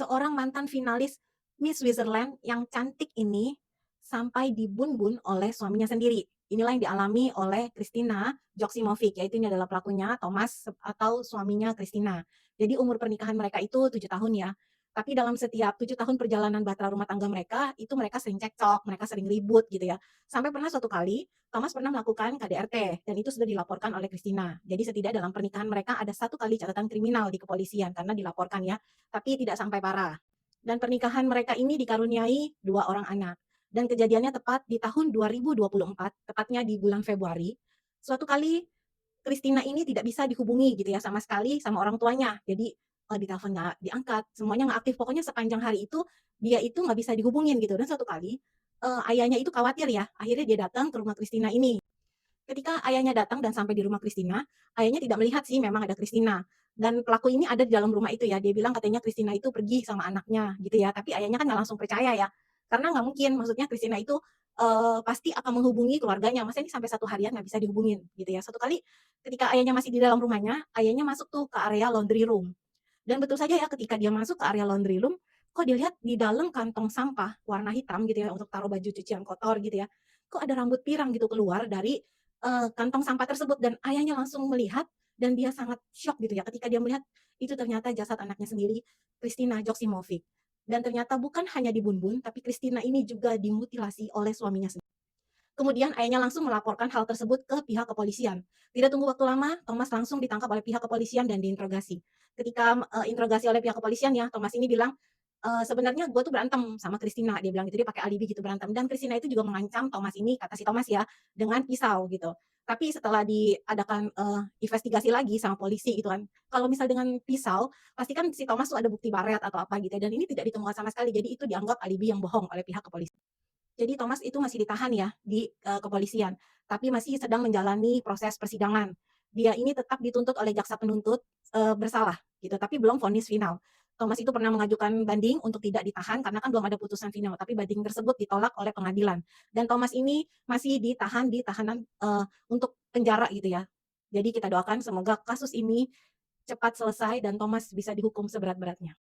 seorang mantan finalis Miss Switzerland yang cantik ini sampai dibun-bun oleh suaminya sendiri. Inilah yang dialami oleh Kristina Joksimovic, yaitu ini adalah pelakunya Thomas atau suaminya Kristina. Jadi umur pernikahan mereka itu 7 tahun ya. Tapi dalam setiap 7 tahun perjalanan bahtera rumah tangga mereka, itu mereka sering cekcok, mereka sering ribut gitu ya. Sampai pernah suatu kali, Thomas pernah melakukan KDRT dan itu sudah dilaporkan oleh Kristina. Jadi setidaknya dalam pernikahan mereka ada 1 kali catatan kriminal di kepolisian karena dilaporkan ya, tapi tidak sampai parah. Dan pernikahan mereka ini dikaruniai 2 orang anak. Dan kejadiannya tepat di tahun 2024, tepatnya di bulan Februari. Suatu kali Kristina ini tidak bisa dihubungi gitu ya sama sekali sama orang tuanya. Jadi ditelepon nggak diangkat, semuanya nggak aktif. Pokoknya sepanjang hari itu dia itu nggak bisa dihubungin gitu. Dan suatu kali ayahnya itu khawatir ya, akhirnya dia datang ke rumah Kristina ini. Ketika ayahnya datang dan sampai di rumah Kristina, ayahnya tidak melihat sih memang ada Kristina. Dan pelaku ini ada di dalam rumah itu ya. Dia bilang katanya Kristina itu pergi sama anaknya gitu ya. Tapi ayahnya kan nggak langsung percaya ya. Karena nggak mungkin, maksudnya Kristina itu pasti akan menghubungi keluarganya. Masa ini sampai 1 harian nggak bisa dihubungin gitu ya. Suatu kali ketika ayahnya masih di dalam rumahnya, ayahnya masuk tuh ke area laundry room. Dan betul saja ya ketika dia masuk ke area laundry room, kok dilihat di dalam kantong sampah warna hitam gitu ya untuk taruh baju cucian kotor gitu ya. Kok ada rambut pirang gitu keluar dari kantong sampah tersebut dan ayahnya langsung melihat dan dia sangat syok gitu ya ketika dia melihat itu ternyata jasad anaknya sendiri, Kristina Joksimovic. Dan ternyata bukan hanya dibunbun, tapi Kristina ini juga dimutilasi oleh suaminya sendiri. Kemudian ayahnya langsung melaporkan hal tersebut ke pihak kepolisian. Tidak tunggu waktu lama, Thomas langsung ditangkap oleh pihak kepolisian dan diinterogasi. Ketika interogasi oleh pihak kepolisian ya, Thomas ini bilang, "Sebenarnya gue tuh berantem sama Kristina," dia bilang gitu, dia pakai alibi gitu berantem. Dan Kristina itu juga mengancam Thomas ini, kata si Thomas ya, dengan pisau gitu. Tapi setelah diadakan investigasi lagi sama polisi gitu kan, kalau misal dengan pisau, pasti kan si Thomas tuh ada bukti baret atau apa gitu ya, dan ini tidak ditemukan sama sekali. Jadi itu dianggap alibi yang bohong oleh pihak kepolisian. Jadi Thomas itu masih ditahan ya di kepolisian, tapi masih sedang menjalani proses persidangan. Dia ini tetap dituntut oleh jaksa penuntut bersalah gitu, tapi belum vonis final. Thomas itu pernah mengajukan banding untuk tidak ditahan karena kan belum ada putusan final, tapi banding tersebut ditolak oleh pengadilan. Dan Thomas ini masih ditahan di tahanan untuk penjara gitu ya. Jadi kita doakan semoga kasus ini cepat selesai dan Thomas bisa dihukum seberat-beratnya.